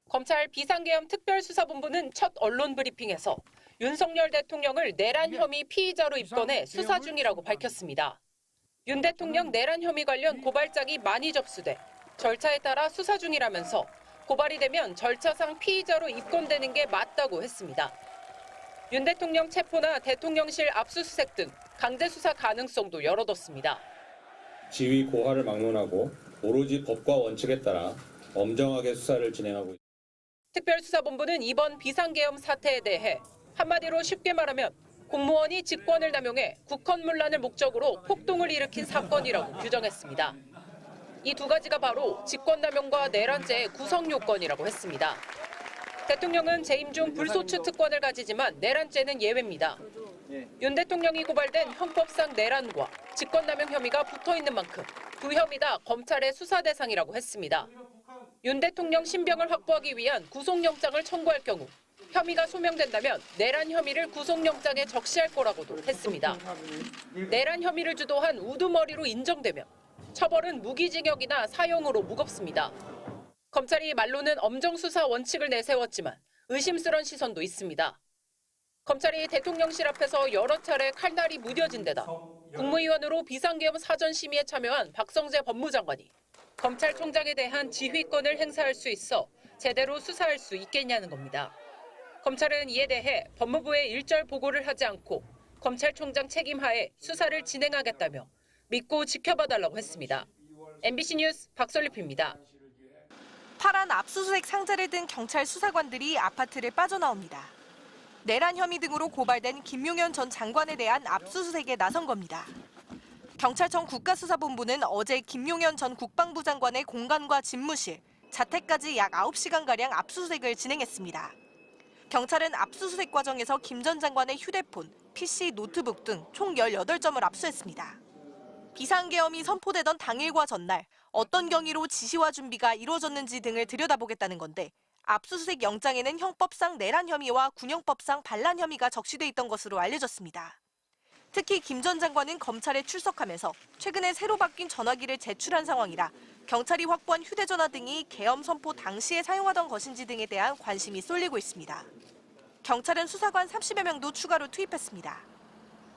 검찰 비상계엄 특별수사본부는 첫 언론 브리핑에서 윤석열 대통령을 내란 혐의 피의자로 입건해 수사 중이라고 밝혔습니다. 윤 대통령 내란 혐의 관련 고발장이 많이 접수돼 절차에 따라 수사 중이라면서 고발이 되면 절차상 피의자로 입건되는 게 맞다고 했습니다. 윤 대통령 체포나 대통령실 압수수색 등 강제 수사 가능성도 열어뒀습니다. 지위 고하를 막론하고 오로지 법과 원칙에 따라 엄정하게 수사를 진행하고 있습니다. 특별수사본부는 이번 비상계엄 사태에 대해 한마디로 쉽게 말하면 공무원이 직권을 남용해 국헌문란을 목적으로 폭동을 일으킨 사건이라고 규정했습니다. 이 두 가지가 바로 직권남용과 내란죄의 구성 요건이라고 했습니다. 대통령은 재임 중 불소추 특권을 가지지만 내란죄는 예외입니다. 윤 대통령이 고발된 형법상 내란과 직권남용 혐의가 붙어있는 만큼 두 혐의 다 검찰의 수사 대상이라고 했습니다. 윤 대통령 신병을 확보하기 위한 구속영장을 청구할 경우 혐의가 소명된다면 내란 혐의를 구속영장에 적시할 거라고도 했습니다. 내란 혐의를 주도한 우두머리로 인정되면 처벌은 무기징역이나 사형으로 무겁습니다. 검찰이 말로는 엄정수사 원칙을 내세웠지만 의심스런 시선도 있습니다. 검찰이 대통령실 앞에서 여러 차례 칼날이 무뎌진 데다 국무위원으로 비상계엄 사전심의에 참여한 박성재 법무장관이 검찰총장에 대한 지휘권을 행사할 수 있어 제대로 수사할 수 있겠냐는 겁니다. 검찰은 이에 대해 법무부에 일절 보고를 하지 않고 검찰총장 책임하에 수사를 진행하겠다며 믿고 지켜봐달라고 했습니다. MBC 뉴스 박설립입니다. 파란 압수수색 상자를 든 경찰 수사관들이 아파트를 빠져나옵니다. 내란 혐의 등으로 고발된 김용현 전 장관에 대한 압수수색에 나선 겁니다. 경찰청 국가수사본부는 어제 김용현 전 국방부 장관의 공간과 집무실, 자택까지 약 9시간가량 압수수색을 진행했습니다. 경찰은 압수수색 과정에서 김 전 장관의 휴대폰, PC, 노트북 등 총 18점을 압수했습니다. 비상계엄이 선포되던 당일과 전날 어떤 경위로 지시와 준비가 이루어졌는지 등을 들여다보겠다는 건데 압수수색 영장에는 형법상 내란 혐의와 군형법상 반란 혐의가 적시돼 있던 것으로 알려졌습니다. 특히 김 전 장관은 검찰에 출석하면서 최근에 새로 바뀐 전화기를 제출한 상황이라 경찰이 확보한 휴대전화 등이 계엄 선포 당시에 사용하던 것인지 등에 대한 관심이 쏠리고 있습니다. 경찰은 수사관 30여 명도 추가로 투입했습니다.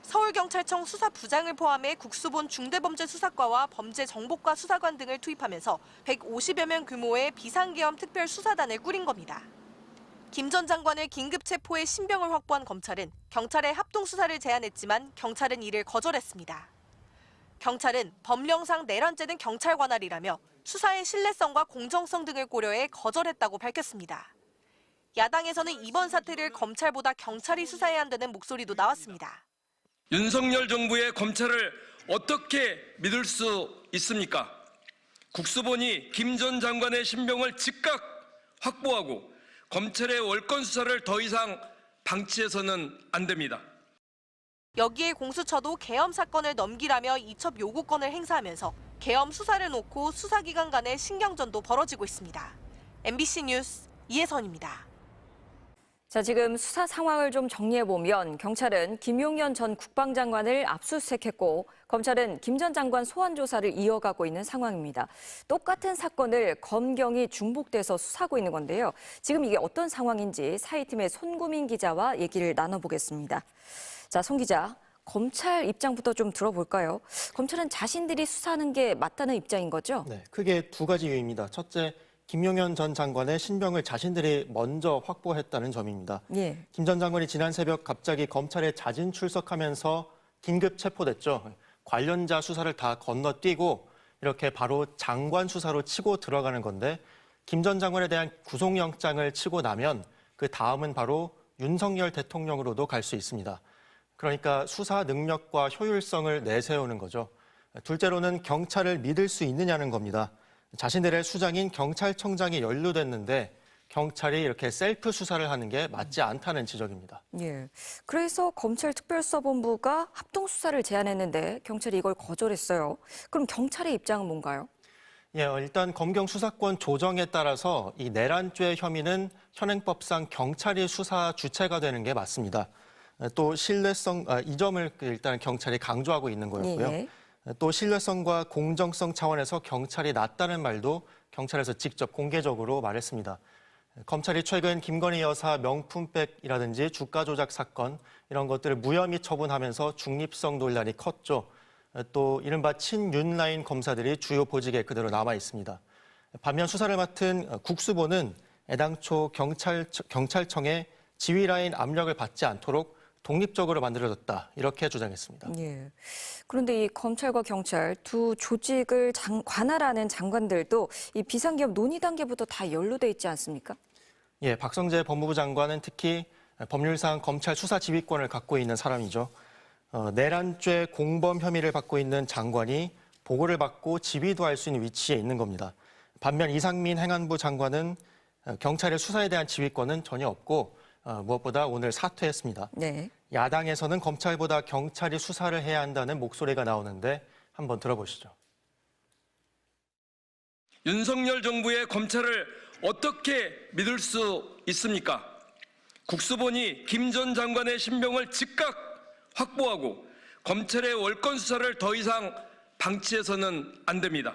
서울경찰청 수사부장을 포함해 국수본 중대범죄수사과와 범죄정보과 수사관 등을 투입하면서 150여 명 규모의 비상계엄 특별수사단을 꾸린 겁니다. 김 전 장관을 긴급 체포해 신병을 확보한 검찰은 경찰에 합동수사를 제안했지만 경찰은 이를 거절했습니다. 경찰은 법령상 내란죄는 경찰 관할이라며 수사의 신뢰성과 공정성 등을 고려해 거절했다고 밝혔습니다. 야당에서는 이번 사태를 검찰보다 경찰이 수사해야 한다는 목소리도 나왔습니다. 윤석열 정부의 검찰을 어떻게 믿을 수 있습니까? 국수본이 김 전 장관의 신병을 즉각 확보하고 검찰의 월권 수사를 더 이상 방치해서는 안 됩니다. 여기에 공수처도 계엄 사건을 넘기라며 이첩 요구권을 행사하면서 계엄 수사를 놓고 수사기관 간의 신경전도 벌어지고 있습니다. MBC 뉴스 이혜선입니다. 자, 지금 수사 상황을 좀 정리해보면 경찰은 김용현 전 국방장관을 압수수색했고 검찰은 김 전 장관 소환 조사를 이어가고 있는 상황입니다. 똑같은 사건을 검경이 중복돼서 수사하고 있는 건데요. 지금 이게 어떤 상황인지 사이팀의 손구민 기자와 얘기를 나눠보겠습니다. 자, 손 기자, 검찰 입장부터 좀 들어볼까요? 검찰은 자신들이 수사하는 게 맞다는 입장인 거죠? 네, 크게 두 가지 이유입니다. 첫째, 김용현 전 장관의 신병을 자신들이 먼저 확보했다는 점입니다. 예. 김 전 장관이 지난 새벽 갑자기 검찰에 자진 출석하면서 긴급 체포됐죠. 관련자 수사를 다 건너뛰고 이렇게 바로 장관 수사로 치고 들어가는 건데 김 전 장관에 대한 구속영장을 치고 나면 그 다음은 바로 윤석열 대통령으로도 갈 수 있습니다. 그러니까 수사 능력과 효율성을 내세우는 거죠. 둘째로는 경찰을 믿을 수 있느냐는 겁니다. 자신들의 수장인 경찰청장이 연루됐는데 경찰이 이렇게 셀프 수사를 하는 게 맞지 않다는 지적입니다. 예. 그래서 검찰특별수사본부가 합동수사를 제안했는데 경찰이 이걸 거절했어요. 그럼 경찰의 입장은 뭔가요? 예, 일단 검경 수사권 조정에 따라서 이 내란죄 혐의는 현행법상 경찰이 수사 주체가 되는 게 맞습니다. 또 신뢰성, 이 점을 일단 경찰이 강조하고 있는 거였고요. 예. 또 신뢰성과 공정성 차원에서 경찰이 낫다는 말도 경찰에서 직접 공개적으로 말했습니다. 검찰이 최근 김건희 여사 명품백이라든지 주가 조작 사건 이런 것들을 무혐의 처분하면서 중립성 논란이 컸죠. 또 이른바 친윤라인 검사들이 주요 보직에 그대로 남아 있습니다. 반면 수사를 맡은 국수본은 애당초 경찰청의 지휘라인 압력을 받지 않도록 독립적으로 만들어졌다 이렇게 주장했습니다. 예. 그런데 이 검찰과 경찰 두 조직을 관할하는 장관들도 이 비상계엄 논의 단계부터 다 연루돼 있지 않습니까? 예, 박성재 법무부 장관은 특히 법률상 검찰 수사 지휘권을 갖고 있는 사람이죠. 내란죄 공범 혐의를 받고 있는 장관이 보고를 받고 지휘도 할 수 있는 위치에 있는 겁니다. 반면 이상민 행안부 장관은 경찰의 수사에 대한 지휘권은 전혀 없고 무엇보다 오늘 사퇴했습니다. 네. 야당에서는 검찰보다 경찰이 수사를 해야 한다는 목소리가 나오는데 한번 들어보시죠. 윤석열 정부의 검찰을 어떻게 믿을 수 있습니까? 국수본이 김 전 장관의 신병을 즉각 확보하고 검찰의 월권 수사를 더 이상 방치해서는 안 됩니다.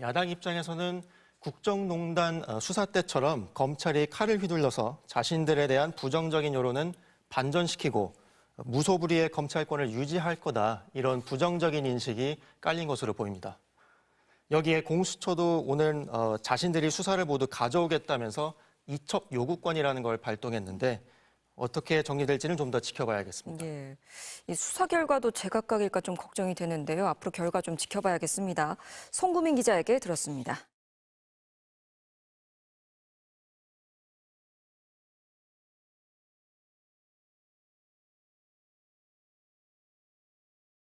야당 입장에서는 국정농단 수사 때처럼 검찰이 칼을 휘둘러서 자신들에 대한 부정적인 여론은 반전시키고 무소불위의 검찰권을 유지할 거다 이런 부정적인 인식이 깔린 것으로 보입니다. 여기에 공수처도 오늘 자신들이 수사를 모두 가져오겠다면서 이첩 요구권이라는 걸 발동했는데 어떻게 정리될지는 좀 더 지켜봐야겠습니다. 예. 이 수사 결과도 제각각일까 좀 걱정이 되는데요. 앞으로 결과 좀 지켜봐야겠습니다. 송구민 기자에게 들었습니다.